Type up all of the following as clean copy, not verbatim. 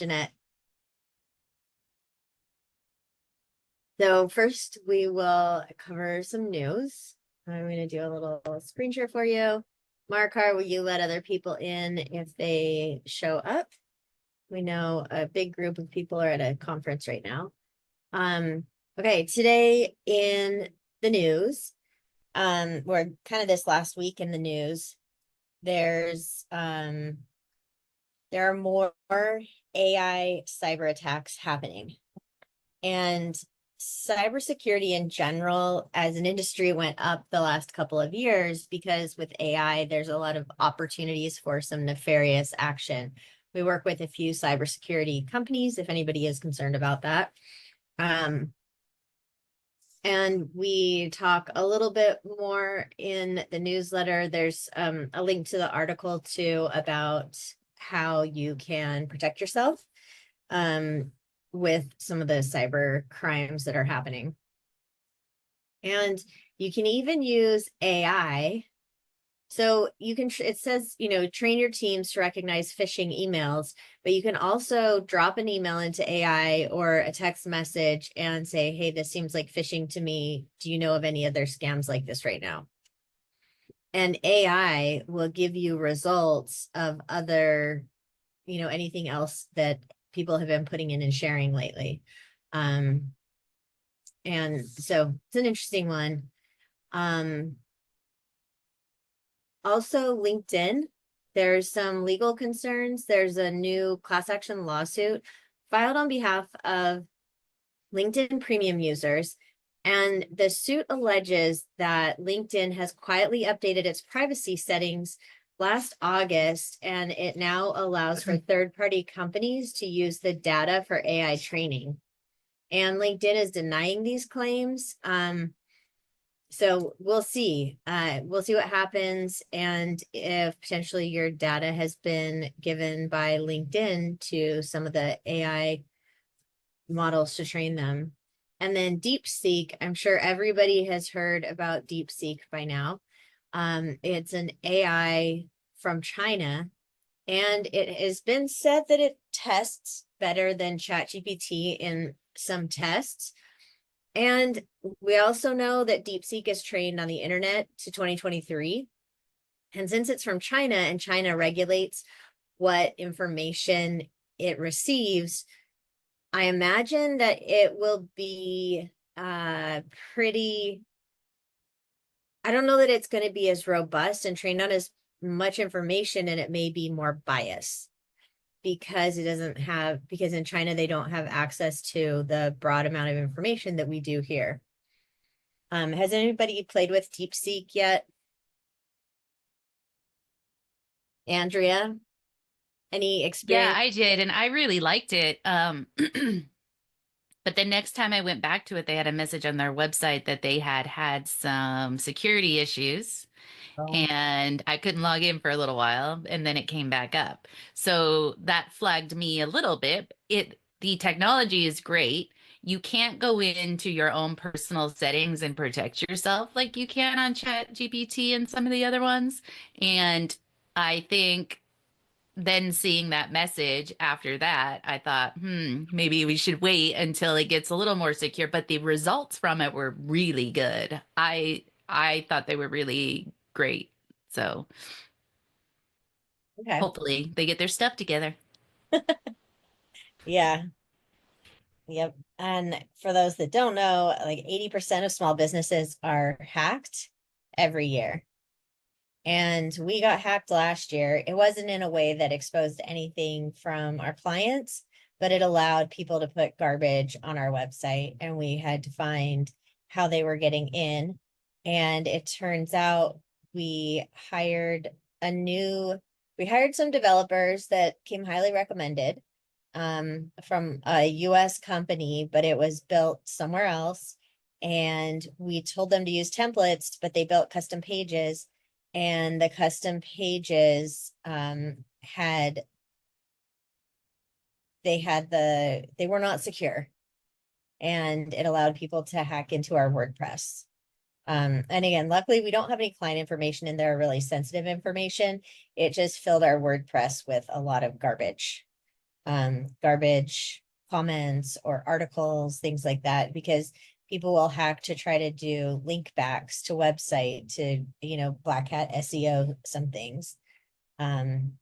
Jeanette. So first we will cover some news. I'm going to do a little screen share for you. Markar, will you let other people in if they show up? We know a big group of people are at a conference right now. Okay, today in the news, or kind of this last week in the news, there are more AI cyber attacks happening. And cybersecurity in general, as an industry, went up the last couple of years because with AI, there's a lot of opportunities for some nefarious action. We work with a few cybersecurity companies, if anybody is concerned about that. And we talk a little bit more in the newsletter. There's a link to the article too about how you can protect yourself with some of the cyber crimes that are happening. And you can even use AI. So you can, it says, train your teams to recognize phishing emails, but you can also drop an email into AI or a text message and say, hey, this seems like phishing to me. Do you know of any other scams like this right now? And AI will give you results of other, anything else that people have been putting in and sharing lately. And so it's an interesting one. Also LinkedIn, there's some legal concerns. There's a new class action lawsuit filed on behalf of LinkedIn premium users. And the suit alleges that LinkedIn has quietly updated its privacy settings last August, and it now allows for third-party companies to use the data for AI training. And LinkedIn is denying these claims. So we'll see. We'll see what happens, and if potentially your data has been given by LinkedIn to some of the AI models to train them. And then DeepSeek, I'm sure everybody has heard about DeepSeek by now. It's an AI from China, and it has been said that it tests better than ChatGPT in some tests. And we also know that DeepSeek is trained on the internet to 2023. And since it's from China and China regulates what information it receives, I imagine that it will be pretty, I don't know that it's going to be as robust and trained on as much information, and it may be more biased because because in China, they don't have access to the broad amount of information that we do here. Has anybody played with DeepSeek yet? Andrea, any Yeah, experience? I did, and I really liked it. But the next time I went back to it, they had a message on their website that they had had some security issues, Oh. and I couldn't log in for a little while, and then it came back up. So that flagged me a little bit. The technology is great. You can't go into your own personal settings and protect yourself like you can on ChatGPT and some of the other ones. And I think then seeing that message after that, I thought, maybe we should wait until it gets a little more secure. But the results from it were really good. I thought they were really great. So Okay. hopefully they get their stuff together. Yeah. Yep. And for those that don't know, like 80% of small businesses are hacked every year. And we got hacked last year. It wasn't in a way that exposed anything from our clients, but it allowed people to put garbage on our website, and we had to find how they were getting in. And it turns out we hired we hired some developers that came highly recommended from a US company, but it was built somewhere else. And we told them to use templates, but they built custom pages, and the custom pages they were not secure, and it allowed people to hack into our WordPress. And again, luckily we don't have any client information in there, really sensitive information. It just filled our WordPress with a lot of garbage. garbage comments or articles, things like that, because people will hack to try to do link backs to website to, black hat SEO, some things. And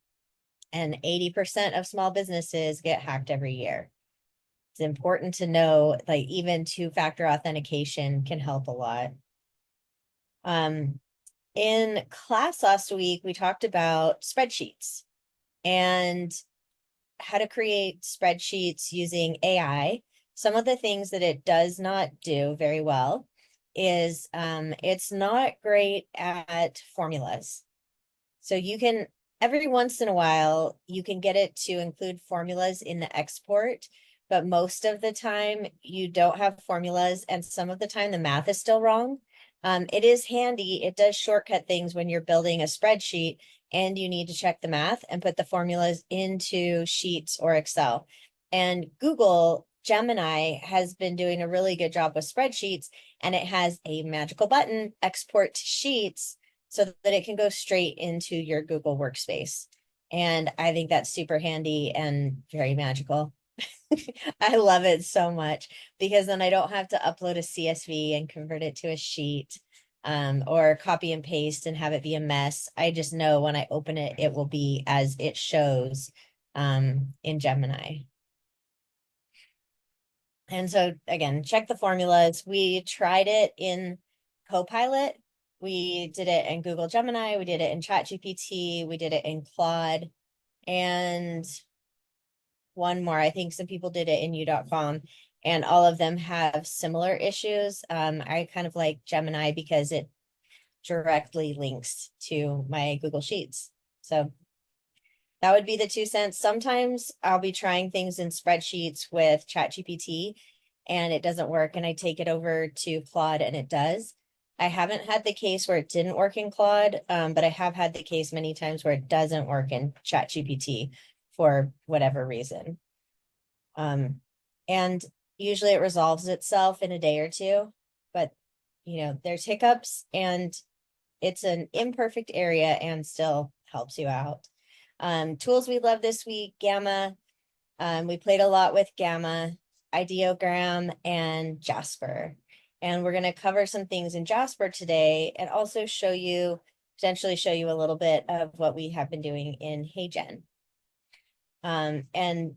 80% of small businesses get hacked every year. It's important to know, like, even two-factor authentication can help a lot. In class last week, we talked about spreadsheets and how to create spreadsheets using AI. Some of the things that it does not do very well is it's not great at formulas. So you can, every once in a while, you can get it to include formulas in the export, but most of the time you don't have formulas, and some of the time the math is still wrong. It is handy. It does shortcut things when you're building a spreadsheet and you need to check the math and put the formulas into Sheets or Excel. And Google Gemini has been doing a really good job with spreadsheets, and it has a magical button, export to Sheets, so that it can go straight into your Google workspace. And I think that's super handy and very magical. I love it so much because then I don't have to upload a CSV and convert it to a sheet, or copy and paste and have it be a mess. I just know when I open it, it will be as it shows in Gemini. And so again, check the formulas. We tried it in Copilot. We did it in Google Gemini. We did it in ChatGPT. We did it in Claude. And one more, I think some people did it in u.com, and all of them have similar issues. I kind of like Gemini because it directly links to my Google Sheets. So that would be the 2 cents. Sometimes I'll be trying things in spreadsheets with ChatGPT and it doesn't work, and I take it over to Claude and it does. I haven't had the case where it didn't work in Claude, but I have had the case many times where it doesn't work in ChatGPT for whatever reason. And usually it resolves itself in a day or two, but there's hiccups, and it's an imperfect area and still helps you out. Tools we love this week, Gamma. We played a lot with Gamma, Ideogram, and Jasper. And we're going to cover some things in Jasper today and also potentially show you a little bit of what we have been doing in HeyGen. And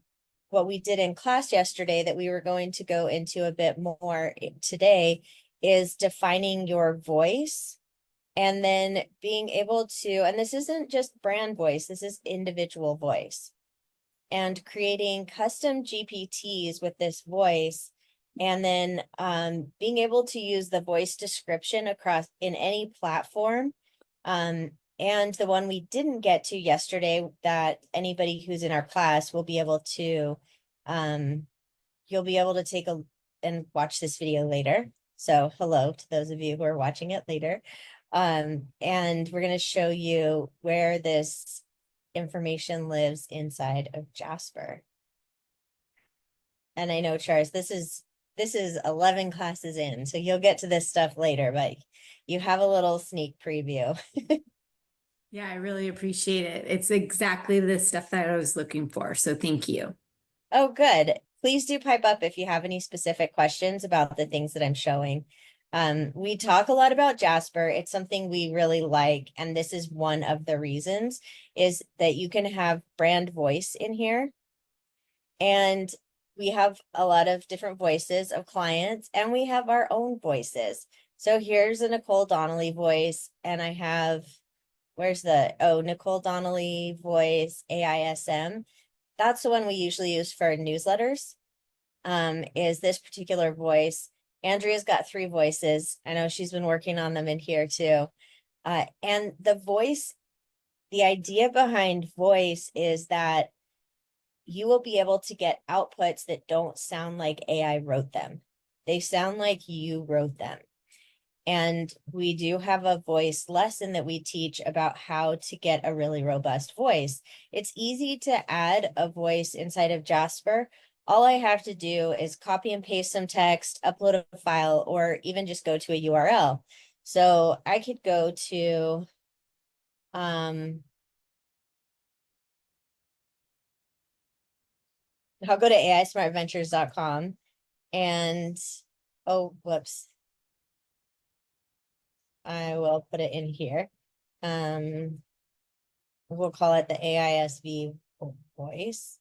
what we did in class yesterday that we were going to go into a bit more today is defining your voice, and then being able to, and this isn't just brand voice, this is individual voice, and creating custom GPTs with this voice, and then being able to use the voice description across in any platform. And the one we didn't get to yesterday that anybody who's in our class will be able to, you'll be able to take and watch this video later. So hello to those of you who are watching it later. And we're going to show you where this information lives inside of Jasper. And I know, Charles, this is 11 classes in, so you'll get to this stuff later, but you have a little sneak preview. Yeah, I really appreciate it. It's exactly the stuff that I was looking for. So thank you. Oh, good. Please do pipe up if you have any specific questions about the things that I'm showing. We talk a lot about Jasper. It's something we really like, and this is one of the reasons, is that you can have brand voice in here. And we have a lot of different voices of clients, and we have our own voices. So here's a Nicole Donnelly voice, and I have, Nicole Donnelly voice, AISM. That's the one we usually use for newsletters, is this particular voice. Andrea's got 3 voices. I know she's been working on them in here too. And the idea behind voice is that you will be able to get outputs that don't sound like AI wrote them. They sound like you wrote them. And we do have a voice lesson that we teach about how to get a really robust voice. It's easy to add a voice inside of Jasper. All I have to do is copy and paste some text, upload a file, or even just go to a URL. So I could go to, I'll go to aismartventures.com and, oh, whoops. I will put it in here. We'll call it the AISV voice.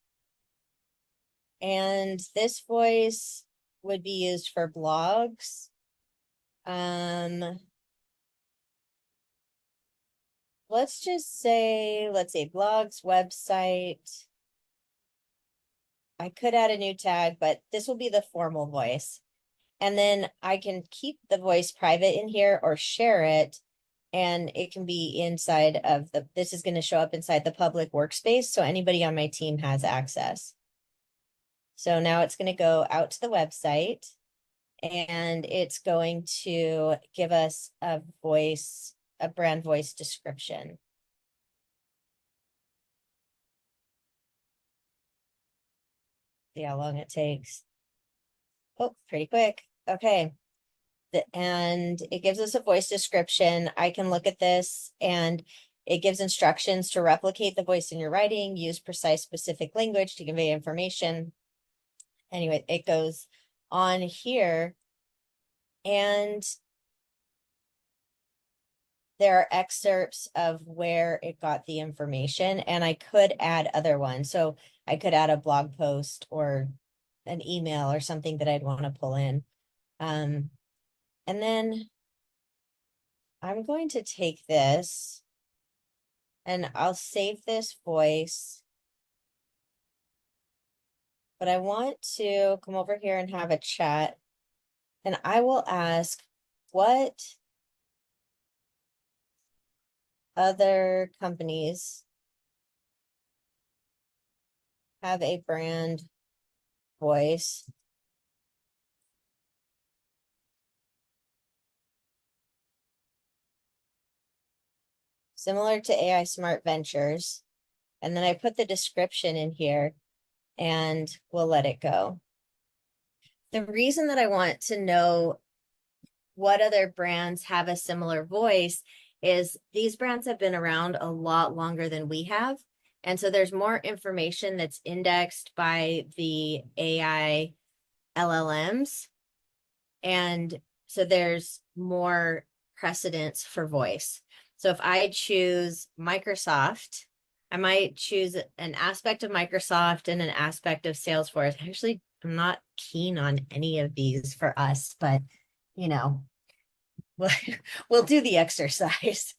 And this voice would be used for blogs. Let's just say, let's say blogs, website. I could add a new tag, but this will be the formal voice. And then I can keep the voice private in here or share it. And it can be inside of this is going to show up inside the public workspace. So anybody on my team has access. So now it's going to go out to the website and it's going to give us a brand voice description. See how long it takes. Oh, pretty quick. Okay. And it gives us a voice description. I can look at this and it gives instructions to replicate the voice in your writing, use precise specific language to convey information. Anyway, it goes on here and there are excerpts of where it got the information and I could add other ones. So I could add a blog post or an email or something that I'd want to pull in. And then I'm going to take this and I'll save this voice. But I want to come over here and have a chat. And I will ask, what other companies have a brand voice similar to AI Smart Ventures? And then I put the description in here and we'll let it go. The reason that I want to know what other brands have a similar voice is these brands have been around a lot longer than we have. And so there's more information that's indexed by the AI LLMs. And so there's more precedence for voice. So if I choose Microsoft, I might choose an aspect of Microsoft and an aspect of Salesforce. Actually, I'm not keen on any of these for us, but you know, we'll do the exercise.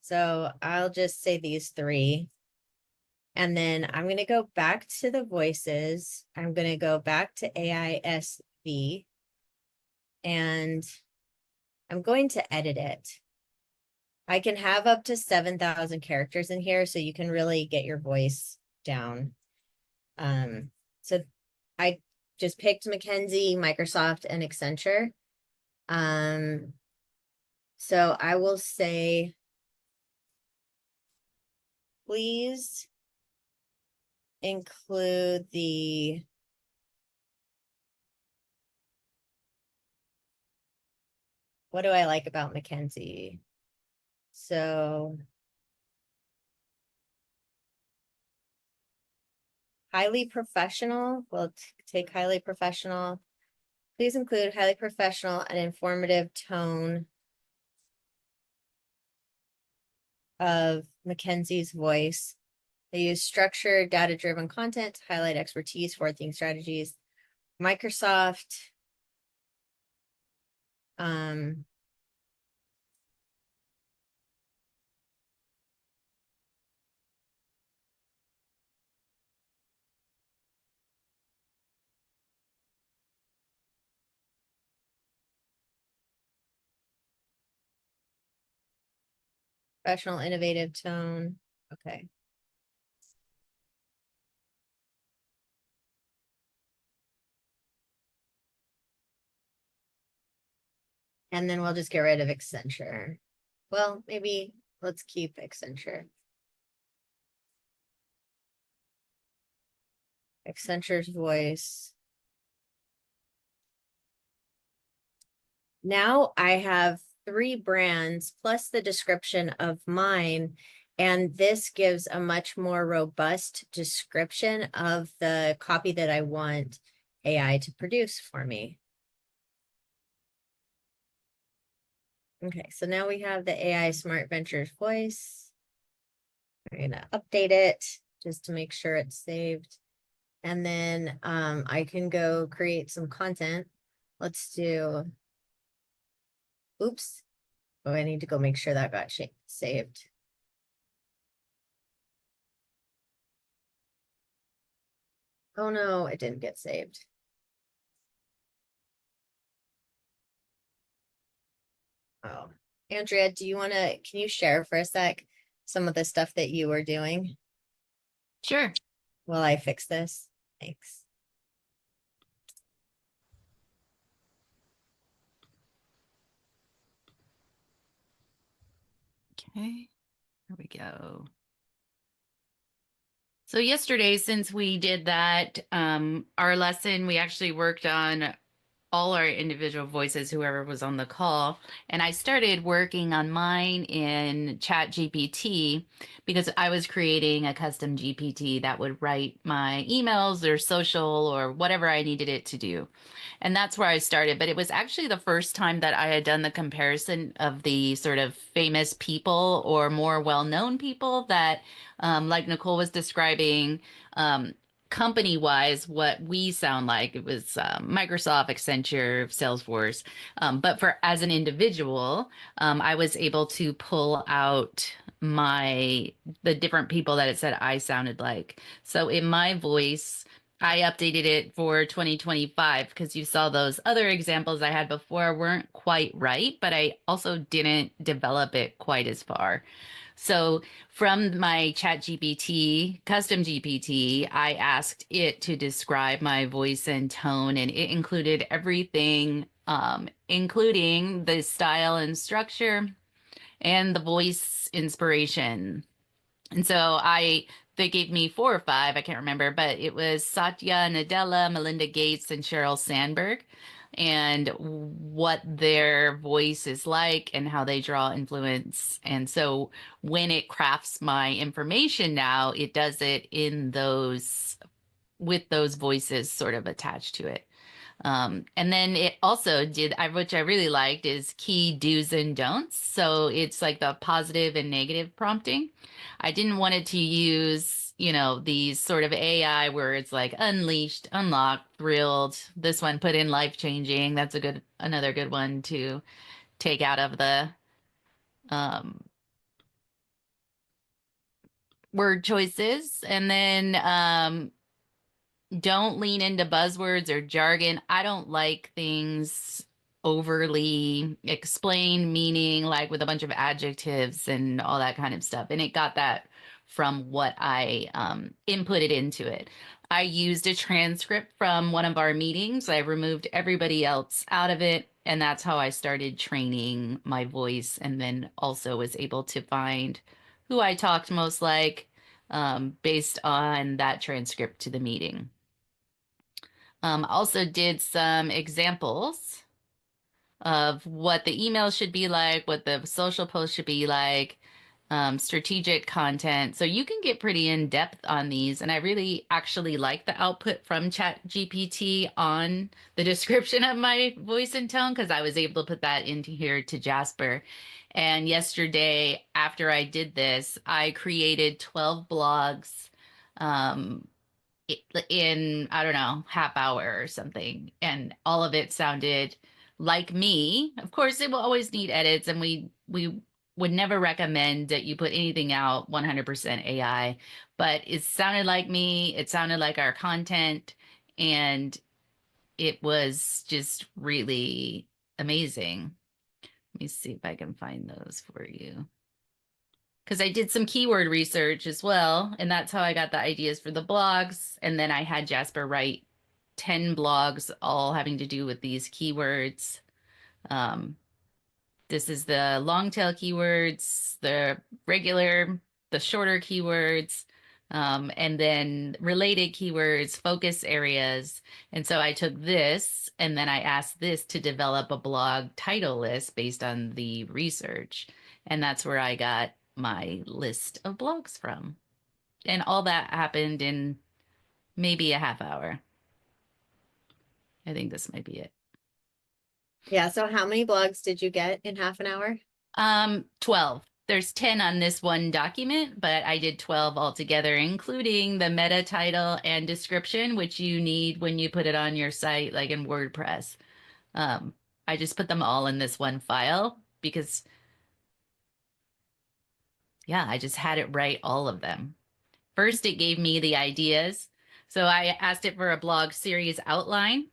So I'll just say these three. And then I'm going to go back to the voices. I'm going to go back to AISV and I'm going to edit it. I can have up to 7,000 characters in here, so you can really get your voice down. So I just picked McKinsey, Microsoft, and Accenture. So I will say, please include what do I like about McKinsey? So highly professional, we'll take highly professional. Please include highly professional and informative tone of McKinsey's voice. They use structured, data-driven content to highlight expertise, forward-thinking strategies. Microsoft, professional, innovative tone. Okay. And then we'll just get rid of Accenture. Well, maybe let's keep Accenture. Accenture's voice. Now I have 3 brands plus the description of mine. And this gives a much more robust description of the copy that I want AI to produce for me. Okay, so now we have the AI Smart Ventures voice. We're gonna update it just to make sure it's saved. And then I can go create some content. Let's do, oops. Oh, I need to go make sure that got saved. Oh no, it didn't get saved. Oh, Andrea, can you share for a sec some of the stuff that you were doing Sure. while I fix this? Thanks. Okay, here we go. So yesterday, since we did that, our lesson, we actually worked on all our individual voices, whoever was on the call. And I started working on mine in Chat GPT because I was creating a custom GPT that would write my emails or social or whatever I needed it to do. And that's where I started. But it was actually the first time that I had done the comparison of the sort of famous people or more well-known people that, like Nicole was describing, company wise, what we sound like. It was Microsoft, Accenture, Salesforce. But for as an individual, I was able to pull out the different people that it said I sounded like. So in my voice, I updated it for 2025 because you saw those other examples I had before weren't quite right, but I also didn't develop it quite as far. So from my Chat GPT, custom GPT, I asked it to describe my voice and tone, and it included everything, including the style and structure and the voice inspiration. And so they gave me 4 or 5, I can't remember, but it was Satya Nadella, Melinda Gates, and Sheryl Sandberg, and what their voice is like and how they draw influence. And so when it crafts my information now, it does it with those voices sort of attached to it. And then it also did, which I really liked, is key do's and don'ts. So it's like the positive and negative prompting. I didn't want it to use, these sort of AI where it's like unleashed, unlocked, thrilled. This one put in life changing. That's another good one to take out of the um, word choices. And then don't lean into buzzwords or jargon. I don't like things overly explain meaning, like with a bunch of adjectives and all that kind of stuff. And it got that from what I inputted into it. I used a transcript from one of our meetings. I removed everybody else out of it. And that's how I started training my voice, and then also was able to find who I talked most like based on that transcript to the meeting. Also did some examples of what the email should be like, what the social post should be like, strategic content. So you can get pretty in depth on these. And I really actually like the output from ChatGPT on the description of my voice and tone, because I was able to put that into here to Jasper. And yesterday, after I did this, I created 12 blogs. In, I don't know, half hour or something, and all of it sounded like me. Of course, it will always need edits, and we would never recommend that you put anything out 100% AI, but it sounded like me, it sounded like our content, and it was just really amazing. Let me see if I can find those for you, because I did some keyword research as well, and that's how I got the ideas for the blogs. And then I had Jasper write 10 blogs, all having to do with these keywords. Um, this is the long tail keywords, the shorter keywords, And then related keywords, focus areas. And so I took this and then I asked this to develop a blog title list based on the research. And that's where I got my list of blogs from. And all that happened in maybe a half hour. I think this might be it. Yeah, so how many blogs did you get in half an hour? 12. There's 10 on this one document, but I did 12 altogether, including the meta title and description, which you need when you put it on your site, like in WordPress. I just put them all in this one file because, yeah, I just had it write all of them. First, it gave me the ideas. So I asked it for a blog series outline.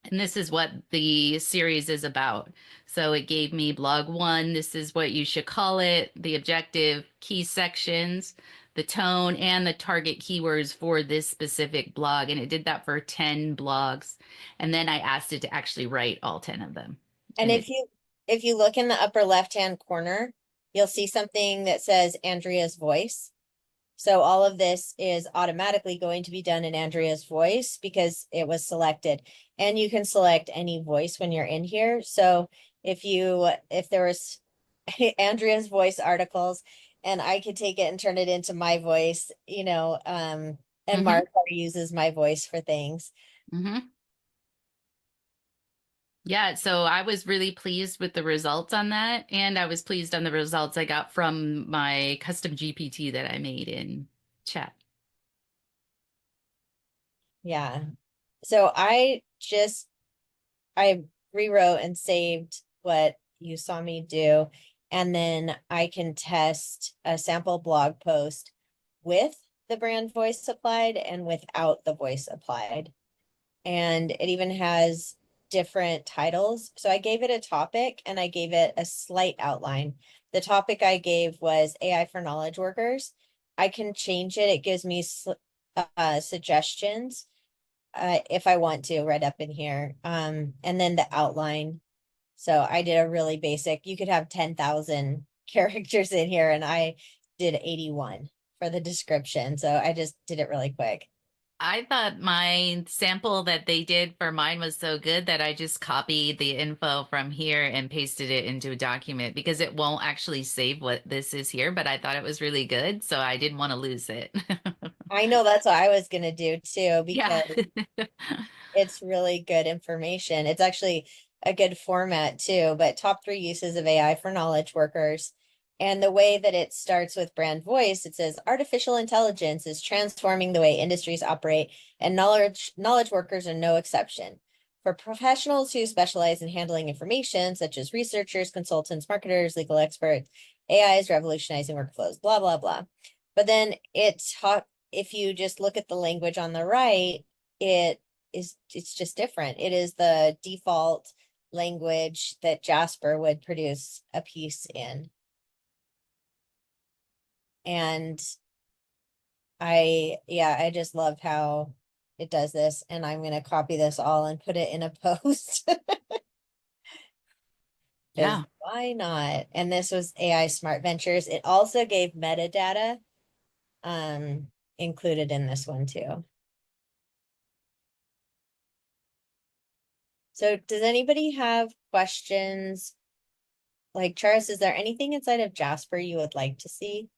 And this is what the series is about. So it gave me blog 1. This is what you should call it, the objective, key sections, the tone, and the target keywords for this specific blog. And it did that for 10 blogs. And then I asked it to actually write all 10 of them. And it, if you look in the upper left-hand corner, you'll see something that says Andrea's voice. So all of this is automatically going to be done in Andrea's voice because it was selected. And you can select any voice when you're in here. So if there was Andrea's voice articles and I could take it and turn it into my voice, and Mhm. Mark uses my voice for things. Mhm. Yeah, so I was really pleased with the results on that. And I was pleased on the results I got from my custom GPT that I made in chat. Yeah. So I rewrote and saved what you saw me do. And then I can test a sample blog post with the brand voice applied and without the voice applied. And it even has different titles. So I gave it a topic and I gave it a slight outline. The topic I gave was AI for knowledge workers. I can change it. It gives me suggestions if I want to right up in here. And then the outline. So I did a really basic, you could have 10,000 characters in here and I did 81 for the description. So I just did it really quick. I thought my sample that they did for mine was so good that I just copied the info from here and pasted it into a document because it won't actually save what this is here, but I thought it was really good, so I didn't want to lose it. I know that's what I was gonna do too, Yeah. because it's really good information. It's actually a good format too, but top 3 uses of AI for knowledge workers. And the way that it starts with brand voice, it says artificial intelligence is transforming the way industries operate, and knowledge workers are no exception. For professionals who specialize in handling information, such as researchers, consultants, marketers, legal experts, AI is revolutionizing workflows, blah, blah, blah. But then if you just look at the language on the right, it's just different. It is the default language that Jasper would produce a piece in. And I just love how it does this. And I'm going to copy this all and put it in a post. Because Yeah. why not? And this was AI Smart Ventures. It also gave metadata included in this one too. So does anybody have questions? Like, Charis, is there anything inside of Jasper you would like to see?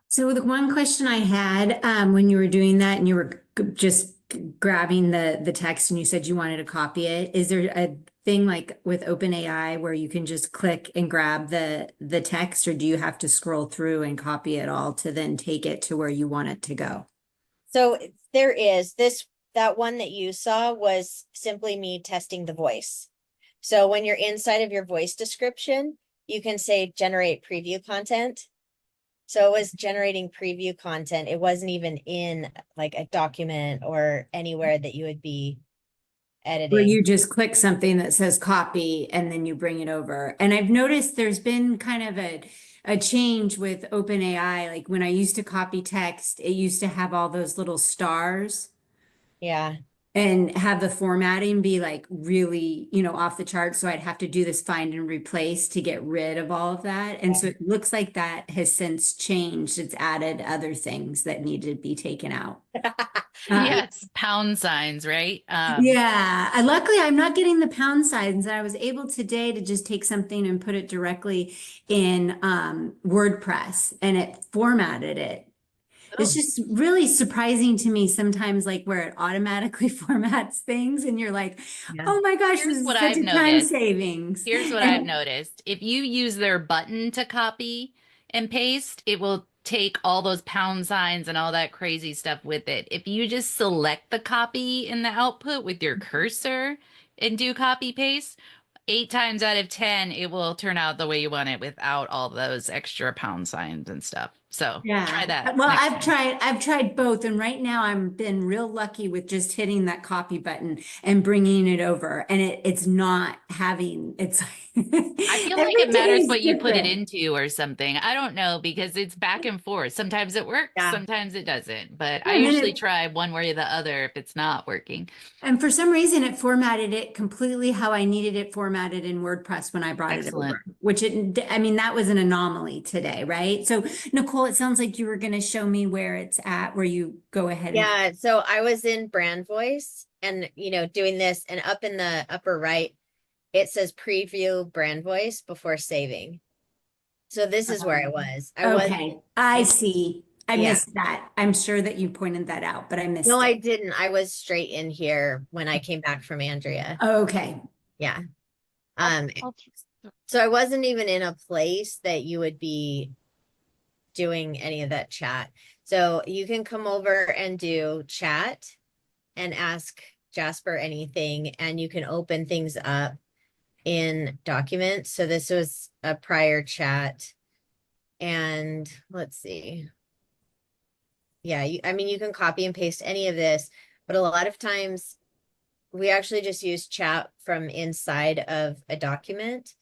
So the one question I had, when you were doing that and you were just grabbing the text and you said you wanted to copy it, is there a thing like with OpenAI where you can just click and grab the text, or do you have to scroll through and copy it all to then take it to where you want it to go? So there is that one that you saw was simply me testing the voice. So when you're inside of your voice description, you can say generate preview content. So it was generating preview content. It wasn't even in like a document or anywhere that you would be Where editing. you just click something that says copy and then you bring it over. And I've noticed there's been kind of a change with OpenAI. Like when I used to copy text, it used to have all those little stars. Yeah. and have the formatting be like really, off the chart. So I'd have to do this find and replace to get rid of all of that. And so it looks like that has since changed. It's added other things that needed to be taken out. Yes, pound signs, right? Yeah, luckily I'm not getting the pound signs. I was able today to just take something and put it directly in WordPress and it formatted it. It's Oh, just really surprising to me sometimes, like where it automatically formats things, and you're like, Yeah. oh my gosh, here's this what is such I've a time noticed. savings. Here's what I've And noticed. If you use their button to copy and paste, it will take all those pound signs and all that crazy stuff with it. If you just select the copy in the output with your cursor and do copy paste, 8 times out of 10, it will turn out the way you want it without all those extra pound signs and stuff. So try yeah, that well, next time. I've tried both, and right now I'm been real lucky with just hitting that copy button and bringing it over, and it's not having it's I feel like every it day matters is what you put it different. into or something. I don't know because it's back and forth. Sometimes it works, Yeah. sometimes it doesn't. But I Yeah, and then usually it try one way or the other if it's not working. And for some reason, it formatted it completely how I needed it formatted in WordPress when I brought it Excellent. over, which I mean, that was an anomaly today, right? So, Nicole, it sounds like you were going to show me where it's at, where you go ahead and, Yeah, so I was in brand voice and doing this, and up in the upper right, it says preview brand voice before saving. So this is where I was. I was okay, I in, see. I yeah. missed that. I'm sure that you pointed that out, but I No, missed I it. didn't. I was straight in here when I came back from Andrea. Okay. Yeah. I'll, Um, I'll, so I wasn't even in a place that you would be doing any of that chat. So you can come over and do chat and ask Jasper anything, and you can open things up in documents. So this was a prior chat, and let's see. Yeah, I mean, you can copy and paste any of this, but a lot of times we actually just use chat from inside of a document.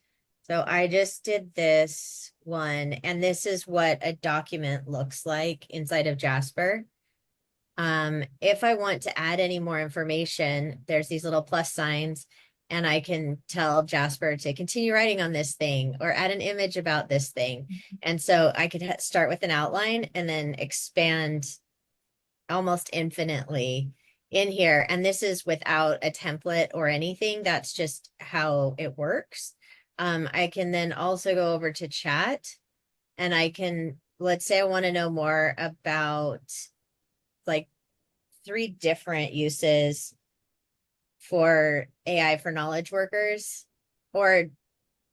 So I just did this one, and this is what a document looks like inside of Jasper. If I want to add any more information, there's these little plus signs, and I can tell Jasper to continue writing on this thing or add an image about this thing. And so I could start with an outline and then expand almost infinitely in here. And this is without a template or anything. That's just how it works. I can then also go over to chat, and I can, let's say I want to know more about like 3 different uses for AI for knowledge workers, or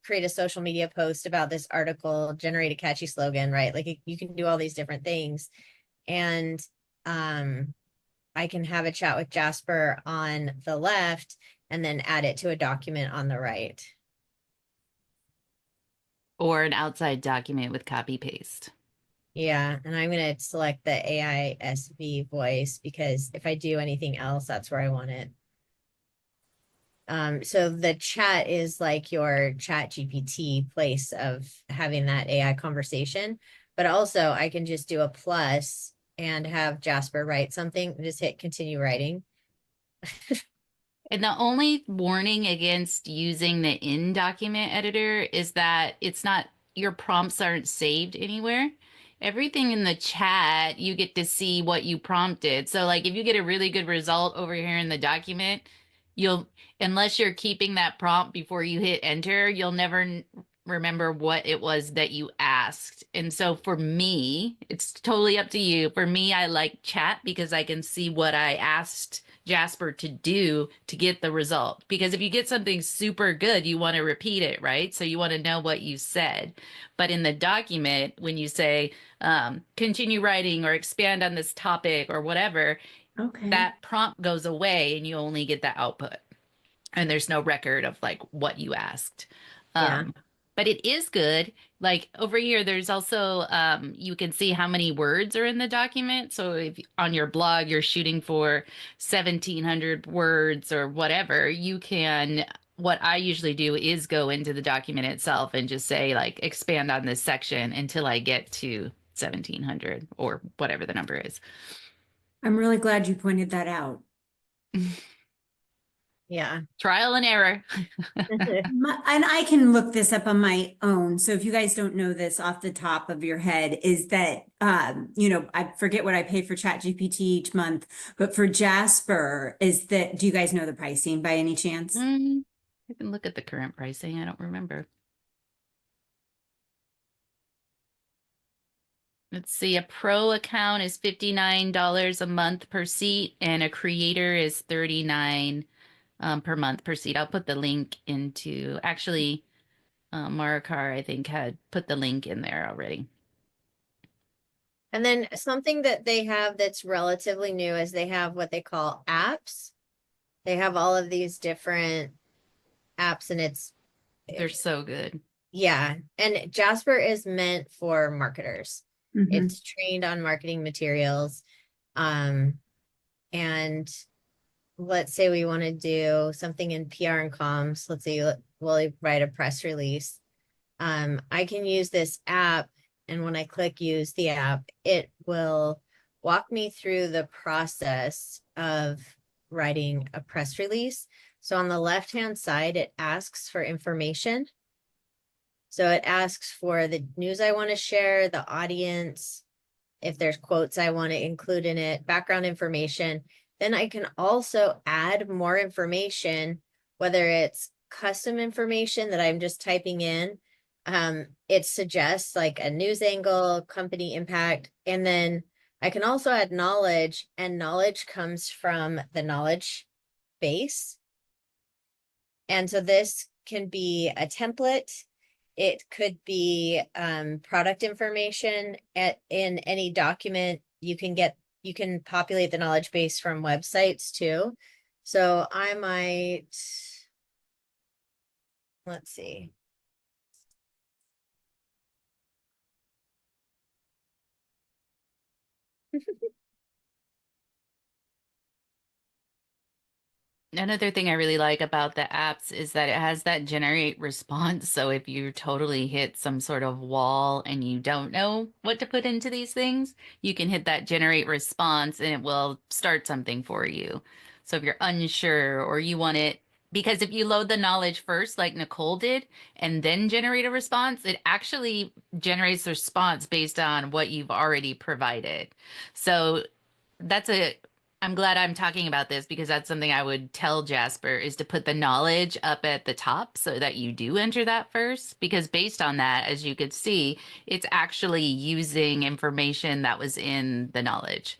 create a social media post about this article, generate a catchy slogan, right? Like you can do all these different things. And um, I can have a chat with Jasper on the left and then add it to a document on the right. or an outside document with copy paste. Yeah, and I'm going to select the AISV voice because if I do anything else, that's where I want it. So the chat is like your chat GPT place of having that AI conversation, but also I can just do a plus and have Jasper write something, just hit continue writing. And the only warning against using the in document editor is that it's not, your prompts aren't saved anywhere. Everything in the chat, you get to see what you prompted. So, like, if you get a really good result over here in the document, you'll, unless you're keeping that prompt before you hit enter, you'll never remember what it was that you asked. And so, for me, it's totally up to you. For me, I like chat because I can see what I asked Jasper to do to get the result. Because if you get something super good, you want to repeat it, right? So you want to know what you said. But in the document, when you say continue writing or expand on this topic or whatever, Okay. that prompt goes away and you only get the output. And there's no record of like what you asked. Yeah. But it is good. Like over here, there's also you can see how many words are in the document. So if on your blog you're shooting for 1,700 words or whatever, you can. What I usually do is go into the document itself and just say like expand on this section until I get to 1,700 or whatever the number is. I'm really glad you pointed that out. Yeah. Trial and error. And I can look this up on my own. So if you guys don't know this off the top of your head, is that I forget what I pay for ChatGPT each month, but for Jasper, is that do you guys know the pricing by any chance? I can look at the current pricing. I don't remember. Let's see, a pro account is $59 a month per seat, and a creator is $39 per month per seat. I'll put the link into, actually, Marikar, I think, had put the link in there already. And then something that they have that's relatively new is they have what they call apps. They have all of these different apps, and They're so good. yeah. And Jasper is meant for marketers. Mhm. It's trained on marketing materials. And let's say we want to do something in PR and comms. Let's say we'll write a press release. I can use this app, and when I click use the app, it will walk me through the process of writing a press release. So on the left-hand side, it asks for information. So it asks for the news I want to share, the audience, if there's quotes I want to include in it, background information. Then I can also add more information, whether it's custom information that I'm just typing in. It suggests like a news angle, company impact, and then I can also add knowledge, and knowledge comes from the knowledge base. And so this can be a template. It could be product information in any document. You can populate the knowledge base from websites too. So I might, let's see. Another thing I really like about the apps is that it has that generate response. So if you totally hit some sort of wall and you don't know what to put into these things, you can hit that generate response and it will start something for you. So if you're unsure or you want it, because if you load the knowledge first, like Nicole did, and then generate a response, it actually generates the response based on what you've already provided. So that's a I'm glad I'm talking about this because that's something I would tell Jasper is to put the knowledge up at the top so that you do enter that first. Because based on that, as you could see, it's actually using information that was in the knowledge.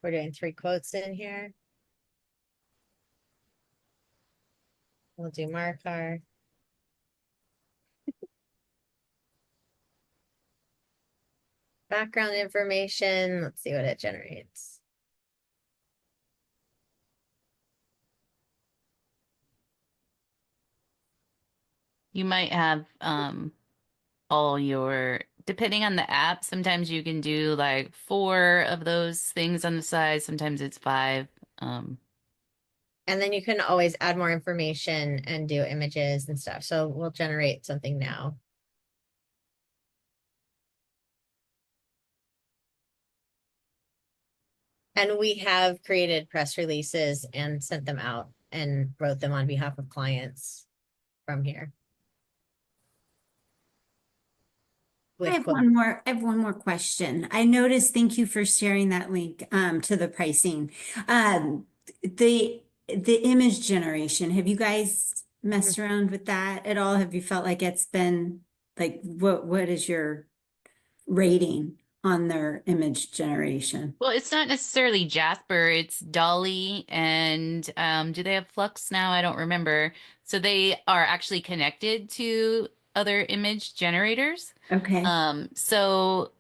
We're doing 3 quotes in here. We'll do Markar. Background information. Let's see what it generates. You might have all your, depending on the app, sometimes you can do like 4 of those things on the side, sometimes it's 5. And then you can always add more information and do images and stuff. So we'll generate something now. And we have created press releases and sent them out and wrote them on behalf of clients from here. I have one more question. I noticed, thank you for sharing that link to the pricing. The image generation, have you guys messed around with that at all? Have you felt like it's been like what is your rating on their image generation? Well, it's not necessarily Jasper, it's Dolly and do they have Flux now? I don't remember. So they are actually connected to other image generators. Okay. So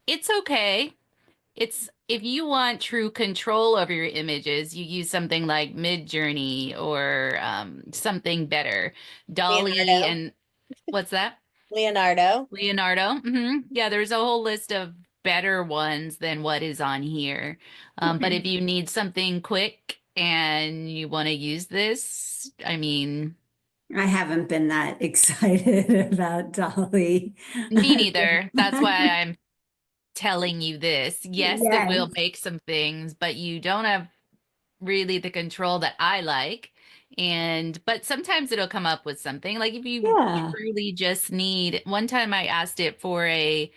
it's okay. It's if you want true control over your images, you use something like Midjourney or something better. Dolly Leonardo. and what's that? Leonardo. Leonardo. Yeah, there's a whole list of better ones than what is on here. But Okay. if you need something quick and you want to use this, I mean, I haven't been that excited about Dolly. Me neither. That's why I'm telling you this. Yes, it will Yes. make some things, but you don't have really the control that I like. And but sometimes it'll come up with something. Like if you Yeah. truly just need, one time I asked it for a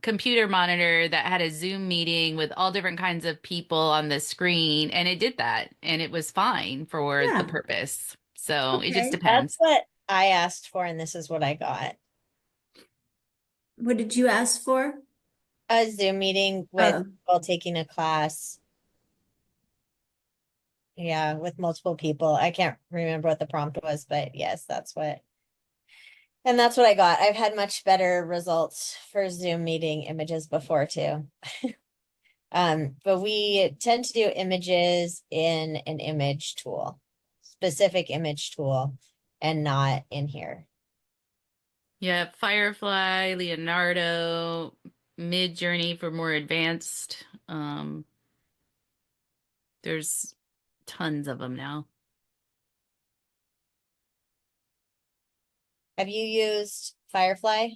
computer monitor that had a Zoom meeting with all different kinds of people on the screen, and it did that, and it was fine for the Yeah. purpose. So it just Okay. That's depends. what I asked for, and this is what I got. What did you ask for? A Zoom meeting with Oh, people taking a class. Yeah, with multiple people. I can't remember what the prompt was, but yes, and that's what I got. I've had much better results for Zoom meeting images before too. But we tend to do images in an image tool, specific image tool, and not in here. Yeah, Firefly, Leonardo, Mid Journey for more advanced. There's tons of them now. Have you used Firefly?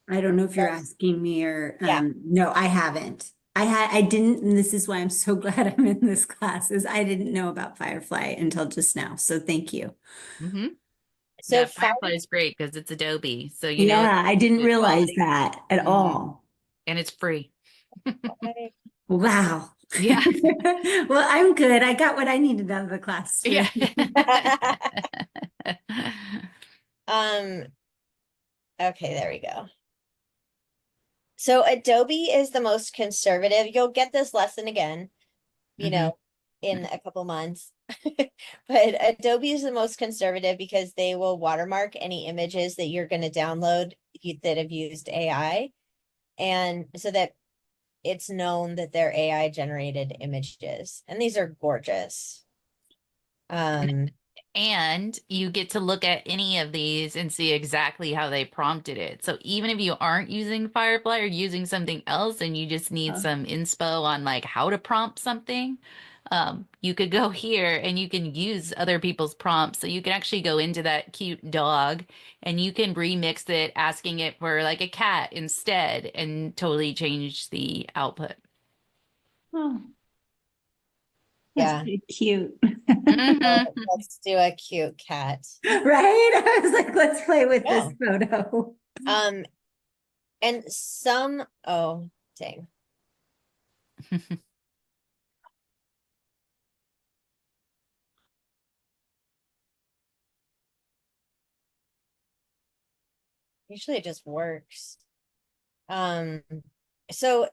I don't know if you're Yes. asking me or Yeah. no, I haven't. I didn't, and this is why I'm so glad I'm in this class, is I didn't know about Firefly until just now. So thank you. Hmm. So Yeah, Fire, Firefly is great because it's Adobe. So you know it's Yeah, I didn't good realize quality. that at Hmm. all. And it's free. Wow. Yeah. Well, I'm good. I got what I needed out of the class Yeah. today. um, okay, there we go. So Adobe is the most conservative. You'll get this lesson again, you Hmm. know, in a couple months. But Adobe is the most conservative because they will watermark any images that you're going to download that have used AI. And so that it's known that they're AI generated images. And these are gorgeous. Um, And you get to look at any of these and see exactly how they prompted it. So even if you aren't using Firefly or using something else and you just need Oh, some inspo on like how to prompt something, you could go here and you can use other people's prompts. So you can actually go into that cute dog and you can remix it, asking it for like a cat instead, and totally change the output. oh, that's yeah. pretty cute. Well, Hmm. let's do a cute cat. Right? I was like, let's play with this Yeah. photo. Um, and some, oh, dang. Usually it just works. Um, so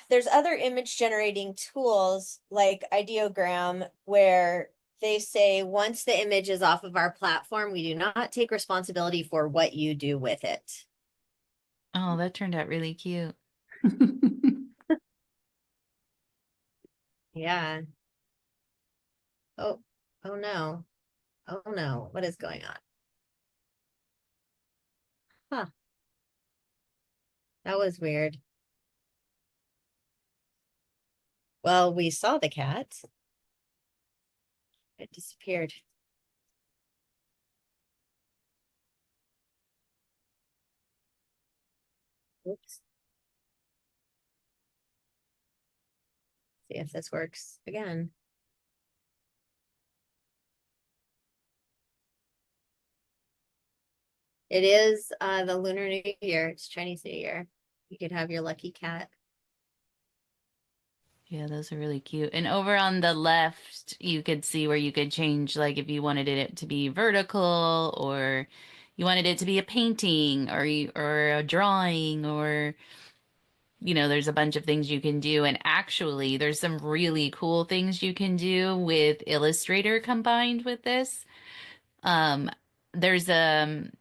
there's other image generating tools like Ideogram where they say once the image is off of our platform, we do not take responsibility for what you do with it. Oh, that turned out really cute. Yeah. Oh, oh no. Oh no. What is going on? Huh. That was weird. Well, we saw the cat. It disappeared. Oops. See if this works again. It is the Lunar New Year. It's Chinese New Year. You could have your lucky cat. Yeah, those are really cute. And over on the left, you could see where you could change, like if you wanted it to be vertical or you wanted it to be a painting or a drawing or there's a bunch of things you can do. And actually, there's some really cool things you can do with Illustrator combined with this. Um, there's a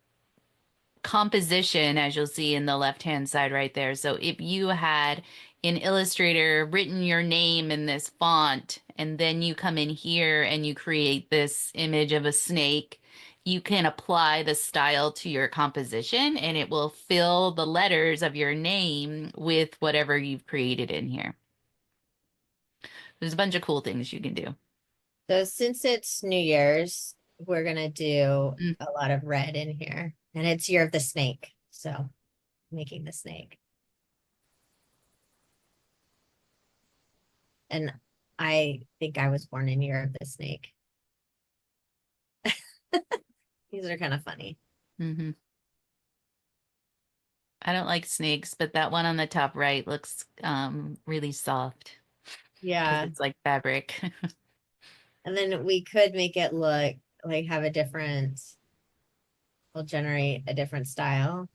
composition, as you'll see in the left-hand side right there. So if you had in Illustrator written your name in this font, and then you come in here and you create this image of a snake, you can apply the style to your composition and it will fill the letters of your name with whatever you've created in here. There's a bunch of cool things you can do. So since it's New Year's, we're gonna do Mm. a lot of red in here. And it's Year of the Snake, so making the snake. And I think I was born in Year of the Snake. These are kind of funny. Hmm. I don't like snakes, but that one on the top right looks really soft because Yeah. it's like fabric. And then we could make it look like have a different, we'll generate a different style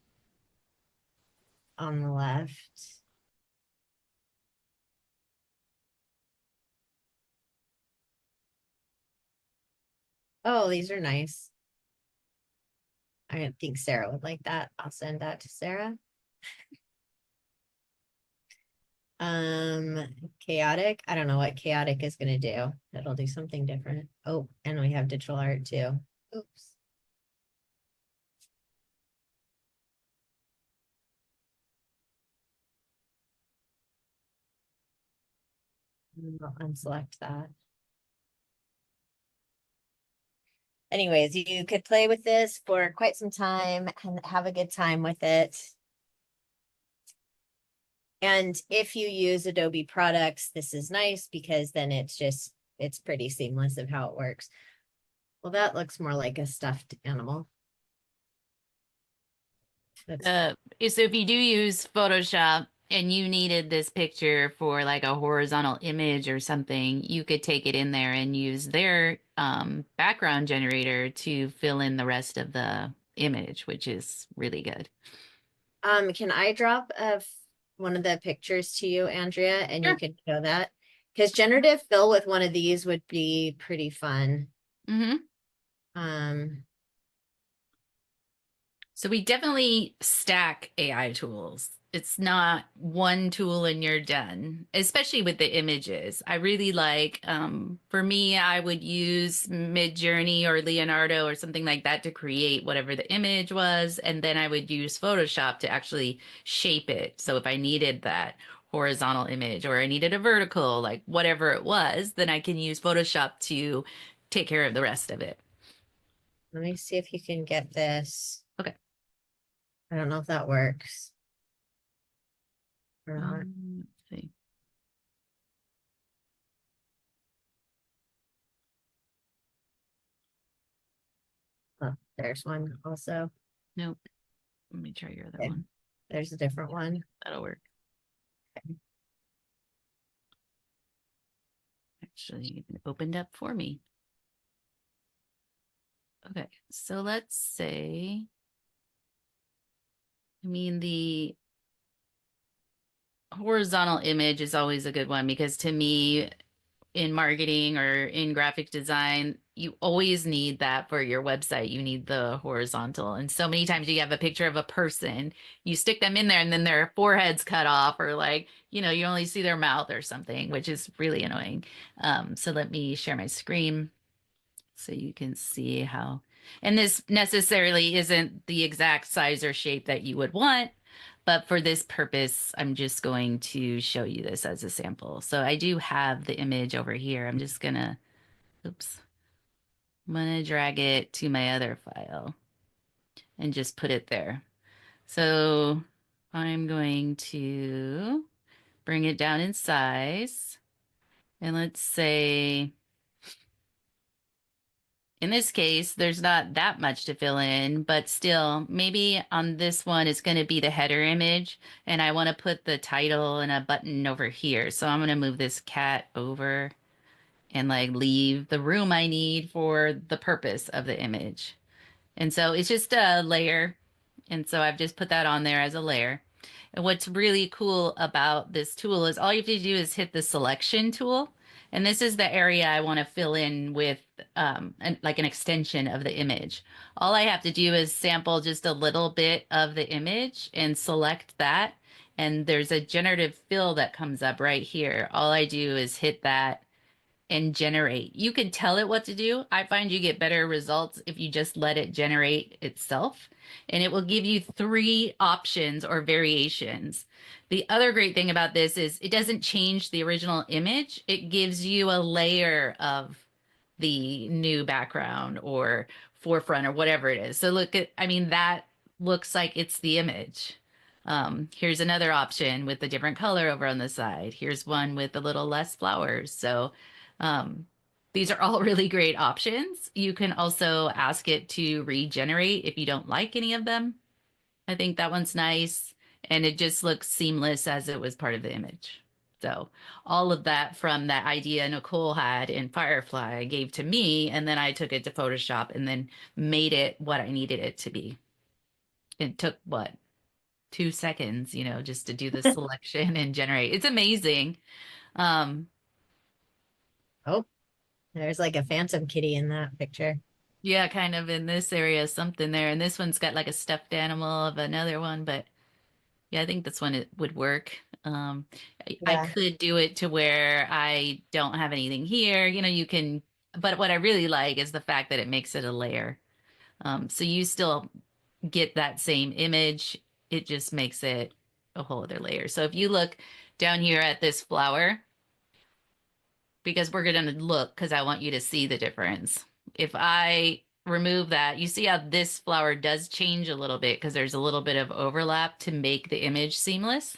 on the left. Oh, these are nice. I think Sarah would like that. I'll send that to Sarah. Chaotic. I don't know what chaotic is gonna do. It'll do something different. Oh, and we have digital art too. Oops. I'll unselect that. Anyways, you could play with this for quite some time and have a good time with it. And if you use Adobe products, this is nice because then it's pretty seamless of how it works. Well, that looks more like a stuffed animal. That's So if you do use Photoshop and you needed this picture for like a horizontal image or something, you could take it in there and use their background generator to fill in the rest of the image, which is really good. can I drop one of the pictures to you, Andrea, and you Sure. could show that? Because generative fill with one of these would be pretty fun. Hmm. Um, So we definitely stack AI tools. It's not one tool and you're done, especially with the images. I really like, for me, I would use Midjourney or Leonardo or something like that to create whatever the image was. And then I would use Photoshop to actually shape it. So if I needed that horizontal image or I needed a vertical, like whatever it was, then I can use Photoshop to take care of the rest of it. let me see if you can get this. Okay. I don't know if that works or not. Let's see. Oh, there's one also. Nope. Let me try your other Okay. one. There's a different one. That'll work. Actually, it opened up for me. Okay, so let's say, the horizontal image is always a good one because to me, in marketing or in graphic design, you always need that for your website. You need the horizontal. And so many times you have a picture of a person, you stick them in there and then their forehead's cut off or like, you only see their mouth or something, which is really annoying. So let me share my screen so you can see how, and this necessarily isn't the exact size or shape that you would want, but for this purpose, I'm just going to show you this as a sample. So I do have the image over here. I'm just gonna, oops, I'm gonna drag it to my other file and just put it there. So I'm going to bring it down in size. And let's say, in this case, there's not that much to fill in, but still, maybe on this one, it's going to be the header image, and I want to put the title and a button over here. So I'm going to move this cat over and like leave the room I need for the purpose of the image. And so it's just a layer. And so I've just put that on there as a layer. And what's really cool about this tool is all you have to do is hit the selection tool. And this is the area I want to fill in with like an extension of the image. All I have to do is sample just a little bit of the image and select that. And there's a generative fill that comes up right here. All I do is hit that and generate. You can tell it what to do. I find you get better results if you just let it generate itself, and it will give you 3 options or variations. The other great thing about this is it doesn't change the original image. It gives you a layer of the new background or forefront or whatever it is. So look at, I mean, that looks like it's the image. Here's another option with a different color over on the side. Here's one with a little less flowers. So these are all really great options. You can also ask it to regenerate if you don't like any of them. I think that one's nice. And it just looks seamless as it was part of the image. So all of that from that idea Nicole had in Firefly gave to me, and then I took it to Photoshop and then made it what I needed it to be. It took what, 2 seconds, just to do the selection and generate. It's amazing. Um, Oh, there's like a phantom kitty in that picture. yeah, kind of in this area, something there. And this one's got like a stuffed animal of another one, but yeah, I think this one it would work. I Yeah. could do it to where I don't have anything here. You can, but what I really like is the fact that it makes it a layer. So you still get that same image. It just makes it a whole other layer. So if you look down here at this flower, because we're going to look because I want you to see the difference. If I remove that, you see how this flower does change a little bit because there's a little bit of overlap to make the image seamless.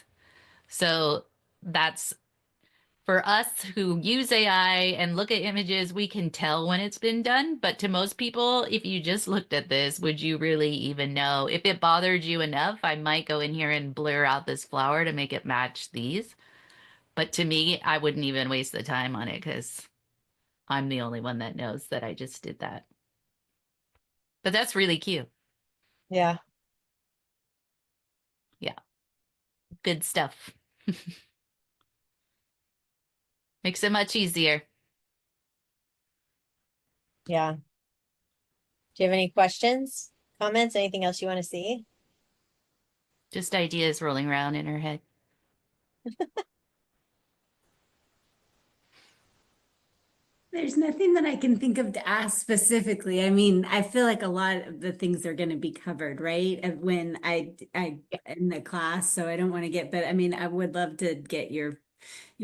So that's for us who use AI and look at images, we can tell when it's been done. But to most people, if you just looked at this, would you really even know? If it bothered you enough, I might go in here and blur out this flower to make it match these. But to me, I wouldn't even waste the time on it because I'm the only one that knows that I just did that. But that's really cute. Yeah. Yeah, good stuff. Makes it much easier. Yeah. Do you have any questions, comments, anything else you want to see? Just ideas rolling around in her head. There's nothing that I can think of to ask specifically. I mean, I feel like a lot of the things are going to be covered, right? When I in the class, so I don't want to get, but I mean, I would love to get your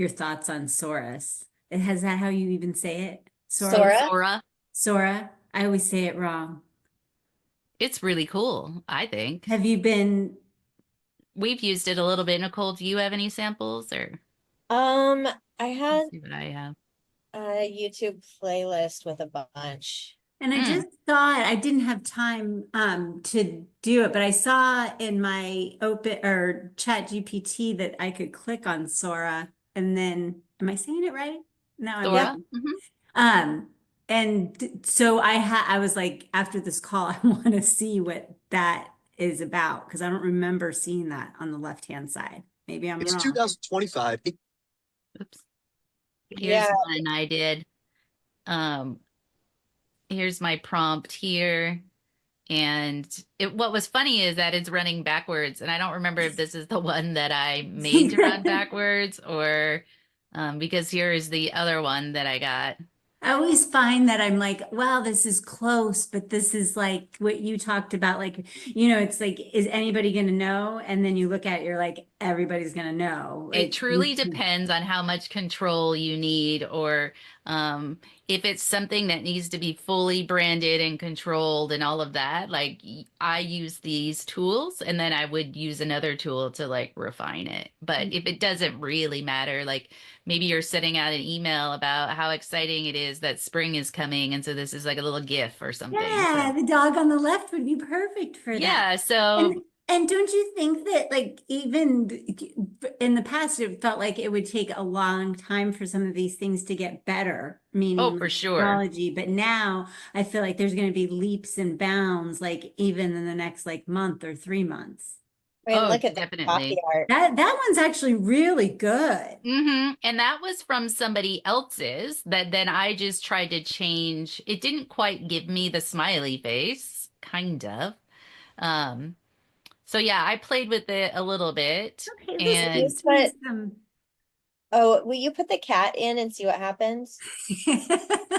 thoughts on Saurus. Is that how you even say it? Oh, Sora? Sora? Sora. Sora? I always say it wrong. It's really cool, I think. Have you been? We've used it a little bit. Nicole, do you have any samples or Um, I let's had see what I have? a YouTube playlist with a bunch. And I Mm, just thought I didn't have time to do it, but I saw in my open or chat GPT that I could click on Sora and then am I saying it right? No, I'm Yeah. Sora. not. Um so I was like after this call I want to see what that is about because I don't remember seeing that on the left-hand side. Maybe I'm It's wrong. 2025. Oops. Yeah. Here's one I did. Um, Here's my prompt here. And what was funny is that it's running backwards. And I don't remember if this is the one that I made to run backwards or because here is the other one that I got. I always find that I'm like, wow, this is close, but this is like what you talked about. Like, it's like, is anybody going to know? And then you look at it, you're like, everybody's going to know. It Like, truly depends on how much control you need, or if it's something that needs to be fully branded and controlled and all of that. Like I use these tools and then I would use another tool to like refine it. But if it doesn't really matter, like maybe you're sending out an email about how exciting it is that spring is coming. And so this is like a little GIF or something. yeah, So the dog on the left would be perfect for that. yeah, so And don't you think that like even in the past it felt like it would take a long time for some of these things to get better, oh, meaning for like sure. technology, but now I feel like there's going to be leaps and bounds like even in the next like month or 3 months. I mean, Oh, look at the coffee definitely. art. That one's actually really good. And that was from somebody else's that then I just tried to change. It didn't quite give me the smiley face, kind of. Um, so yeah, I played with it a little bit Okay, this Did you and gives me put some. Oh, will you put the cat in and see what happens?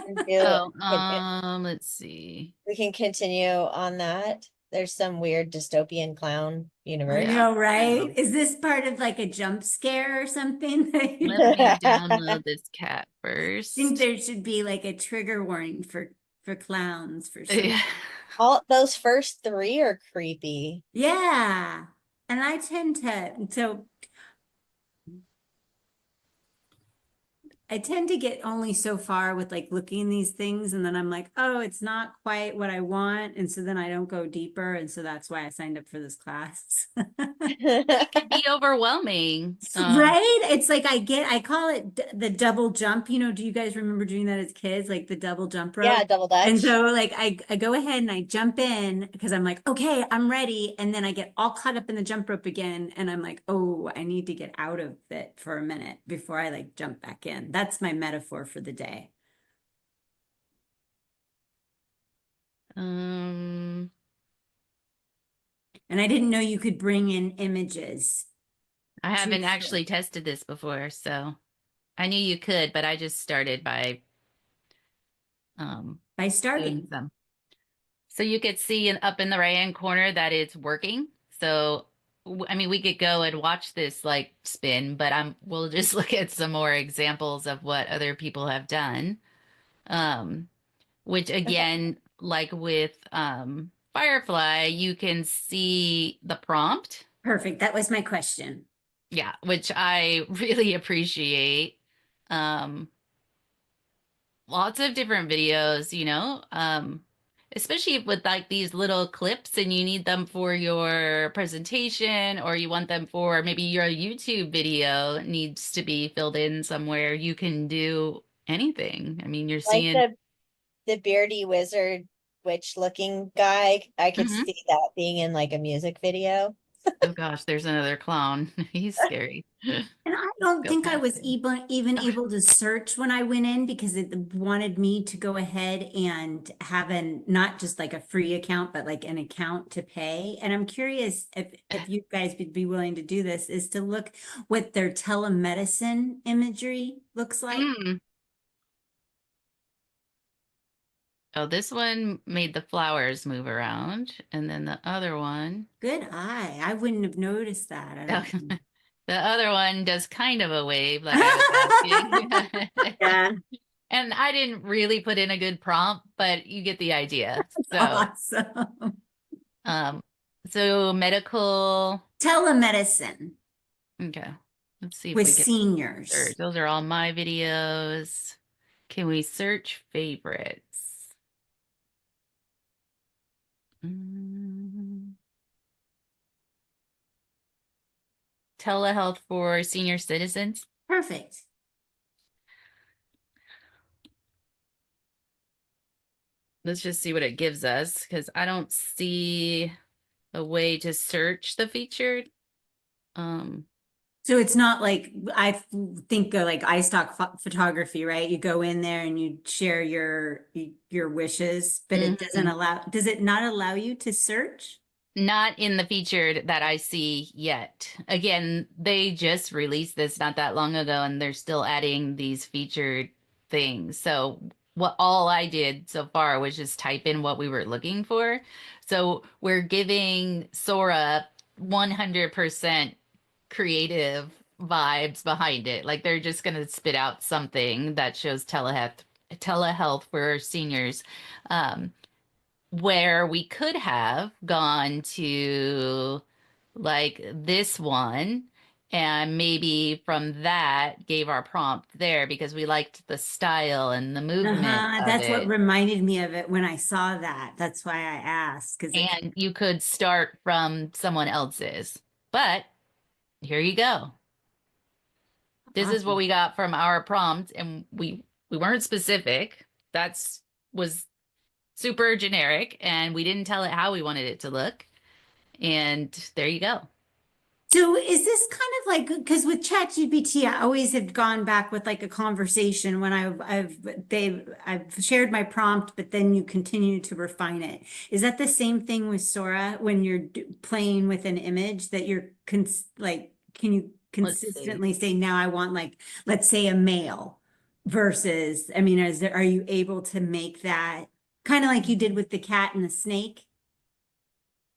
And do, Oh, let's see. we can continue on that. There's some weird dystopian clown I universe. Yeah. know, right? Um, Is this part of like a jump scare or something? Let I me download this cat think first. there should be like a trigger warning for clowns for some. Yeah. All those first three are creepy. Yeah. And I tend to, so I tend to get only so far with like looking these things, and then I'm like, oh, it's not quite what I want. And so then I don't go deeper. And so that's why I signed up for this class. It can be overwhelming. Right? It's like I call it the double jump. You know, do you guys remember doing that as kids, like the double jump Yeah, rope? double And dutch. so like I go ahead and I jump in because I'm like, okay, I'm ready. And then I get all caught up in the jump rope again. And I'm like, oh, I need to get out of it for a minute before I like jump back in. That's my metaphor for the day. Um, And I didn't know you could bring in images I to haven't share actually tested this before, so I knew you could, but I just started by um by doing starting. some. So you could see up in the right-hand corner that it's working. So I mean, we could go and watch this like spin, but we'll just look at some more examples of what other people have done. Um, which Okay. again, like with Firefly, you can see the prompt. Perfect. That was my question. Yeah, which I really appreciate. Um, Lots of different videos, especially with like these little clips and you need them for your presentation or you want them for maybe your YouTube video needs to be filled in somewhere. You can do anything. I mean, you're Like seeing. the beardy wizard witch looking guy. I could Mhm. see that being in like a music video. Oh gosh, there's another clown. He's scary. And I Let's don't go think I past was him. even able to search when I went in because it wanted me to go ahead and have an not just like a free account, but like an account to pay. And I'm curious if you guys would be willing to do this, is to look what their telemedicine imagery looks like. Mm. Oh, this one made the flowers move around, and then the other one, Good eye. I wouldn't have noticed that, I don't think. the other one does kind of a wave, like I was asking. Yeah. And I didn't really put in a good prompt, but you get the idea. So, Awesome. um, so medical. Telemedicine Okay, let's see if with we can search. seniors. Those are all my videos. Can we search favorites? Mm. Telehealth for senior citizens. Perfect. Let's just see what it gives us because I don't see a way to search the featured. Um, So it's not like think of like iStock photography, right? You go in there and you share your wishes, but it doesn't mhm. allow, does it not allow you to search? Not in the featured that I see yet. Again, they just released this not that long ago and they're still adding these featured things. So what all I did so far was just type in what we were looking for. So we're giving Sora 100% creative vibes behind it. Like they're just going to spit out something that shows telehealth for seniors. Um, where we could have gone to like this one and maybe from that gave our prompt there because we liked the style and the movement Uh-huh. of That's what it. reminded me of it when I saw that. That's why I asked, because it, And you could start from someone else's. But here you go. This is what awesome. we got from our prompt and we weren't specific. That's was super generic and we didn't tell it how we wanted it to look. And there you go. So is this kind of like, because with ChatGPT, I always have gone back with like a conversation when I've shared my prompt, but then you continue to refine it. Is that the same thing with Sora when you're playing with an image that you're like, can you Let's see. consistently say, now I want like, let's say a male versus, I mean, are you able to make that kind of like you did with the cat and the snake?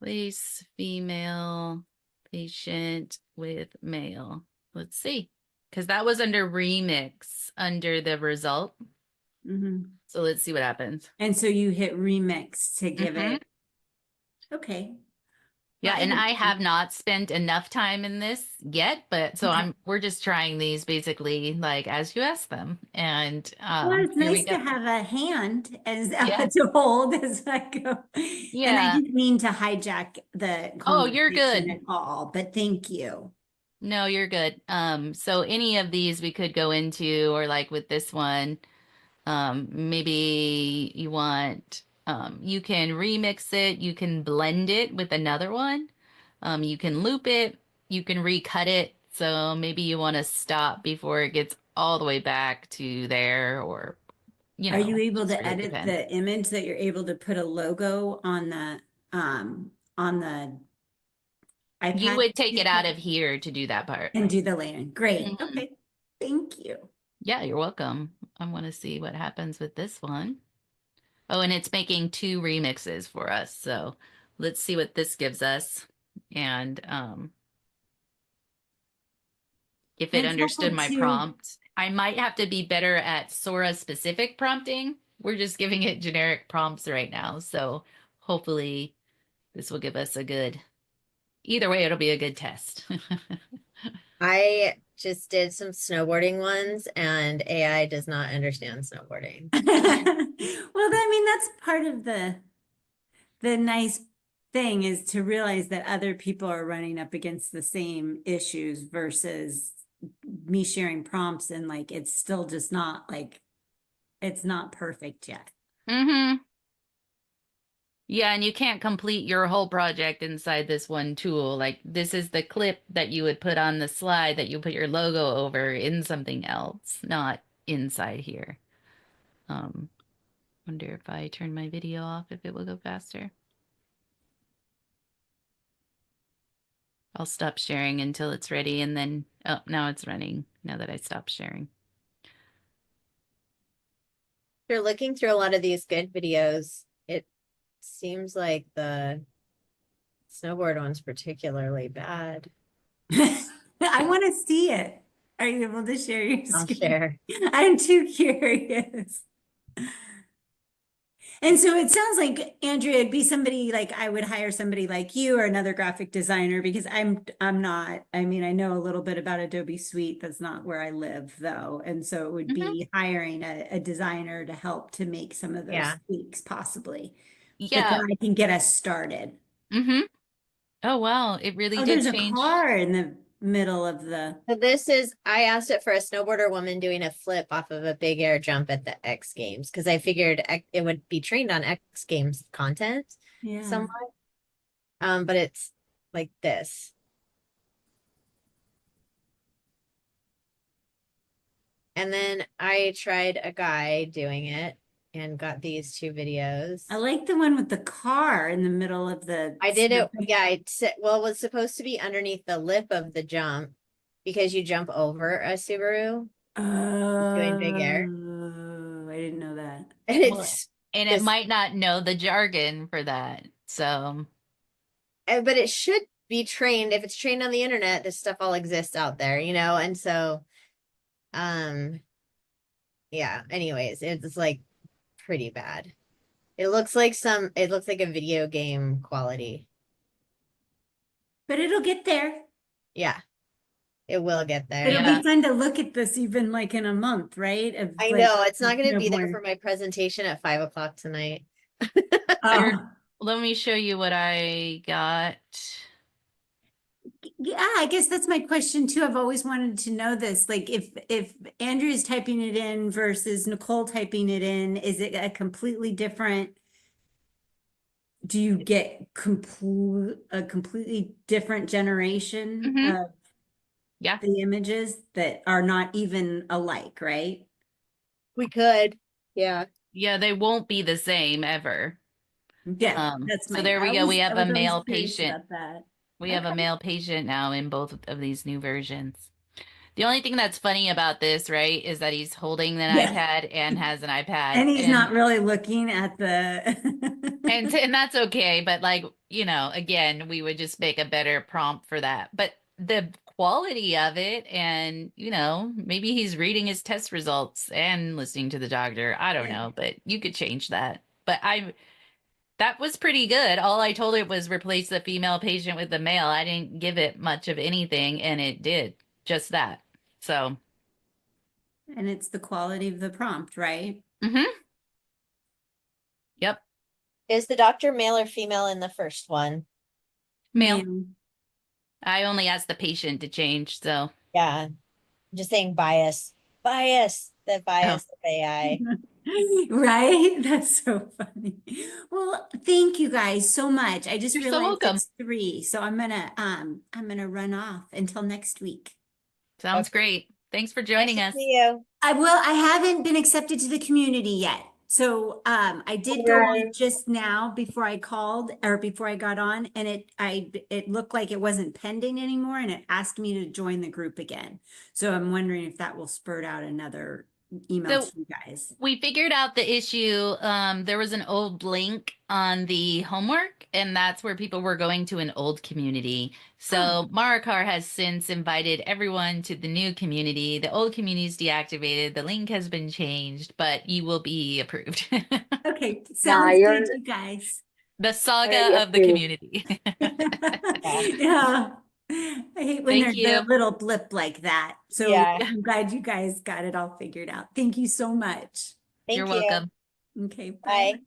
Place female patient with male. Let's see. Because that was under remix under the result. Mhm. So let's see what happens. And so you hit remix to give Mhm. it. Okay. Yeah, Well, and I have not spent enough time in this yet, but so okay. we're just trying these basically like as you ask them. And Well, it's here we nice go. to have a hand as Yeah. to hold as I go. And I Yeah. didn't mean to hijack the Oh, you're conversation good. at all, but thank you. No, you're good. So any of these we could go into, or like with this one, maybe you want, you can remix it, you can blend it with another one, you can loop it, you can recut it. So maybe you want to stop before it gets all the way back to there, or, Are you able just to really edit depends. the image that you're able to put a logo um on the You iPad would take it out of here to do that part. and do the layering? Great. Mhm. Okay. Thank you. Yeah, you're welcome. I want to see what happens with this one. Oh, and it's making 2 remixes for us. So let's see what this gives us. And if it And it's understood helpful my to prompt, I might have to be better at Sora specific prompting. We're just giving it generic prompts right now. So hopefully this will give us a good, either way, it'll be a good test. I just did some snowboarding ones and AI does not understand snowboarding. well, I mean, that's part of the nice thing is to realize that other people are running up against the same issues versus me sharing prompts and like it's still just not like it's not perfect yet. Mm-hmm. Yeah, and you can't complete your whole project inside this one tool. Like this is the clip that you would put on the slide that you put your logo over in something else, not inside here. Um, wonder if I turn my video off, if it will go faster. I'll stop sharing until it's ready and then, oh, now it's running now that I stopped sharing. If you're looking through a lot of these good videos, it seems like the snowboard one's particularly bad. I want to see it. Are you able to share your I'll screen? share. I'm too curious. And so it sounds like, Andrea, it'd be somebody like I would hire somebody like you or another graphic designer because I'm not, I mean, I know a little bit about Adobe Suite. That's not where I live though. And so it would Mm-hmm. be hiring a designer to help to make some of those Yeah. tweaks possibly. But then Yeah. I can get us started. Mm-hmm. Oh, wow. It really Oh, did there's a change. car in the middle of the, So this is, I asked it for a snowboarder woman doing a flip off of a big air jump at the X Games because I figured it would be trained on X Games content yeah. somewhat. But it's like this. And then I tried a guy doing it and got these 2 videos. I like the one with the car in the middle of the. I did it, yeah, I said, well, it was supposed to be underneath the lip of the jump because you jump over a Subaru doing big air. Oh, I didn't know that. And Well, it's and it just, might not know the jargon for that. So, but it should be trained. If it's trained on the internet, this stuff all exists out there, and so, um, yeah, anyways, it's like pretty bad. It looks like a video game quality. But it'll get there. Yeah, it will get there. It'll be yeah. fun to look at this even like in a month, right? Of I like know it's not going to be there for snowboard. my presentation at 5 o'clock tonight. Here, Oh, let me show you what I got. yeah, I guess that's my question too. I've always wanted to know this. Like if Andrew's typing it in versus Nicole typing it in, is it a completely different? Do you get a completely different generation Hmm. of Yeah. the images that are not even alike, right? We could. Yeah. Yeah, they won't be the same ever. Yeah, that's So my, there we go. We I have a was always male curious patient. about that. We have a Okay. male patient now in both of these new versions. The only thing that's funny about this, right, is that he's holding an Yeah. iPad and has an iPad And he's not really looking at the. and that's okay, but like, again, we would just make a better prompt for that. But the quality of it and, maybe he's reading his test results and listening to the doctor. I don't know, but you could change that. But that was pretty good. All I told it was replace the female patient with the male. I didn't give it much of anything, and it did just that. So, And it's the quality of the prompt, right? yep, Is the doctor male or female in the first one? male. Man. I only asked the patient to change, so. Yeah. I'm just saying bias. Bias. The Oh, bias of AI. Right? That's so funny. Well, thank you guys so much. I just you're so realized welcome. it's 3, so I'm gonna run off until next week. Sounds Okay. great. Thanks for Nice joining to us. see you. I haven't been accepted to the community yet. So I did go on just now before I called or before I got on, and it looked like it wasn't pending anymore, and it asked me to join the group again. So I'm wondering if that will spurt out another email So to you guys. we figured out the issue. There was an old link on the homework, and that's where people were going to an old community. Oh, So Marikar has since invited everyone to the new community. The old community is deactivated. The link has been changed, but you will be approved. okay. Yeah, Sounds good, you guys. The already saga of the approved. community. Yeah. Yeah. I hate when Thank there's a you. little blip like that. So Yeah. I'm glad you guys got it all figured out. Thank you so much. You're Thank you. welcome. Okay, bye. Bye.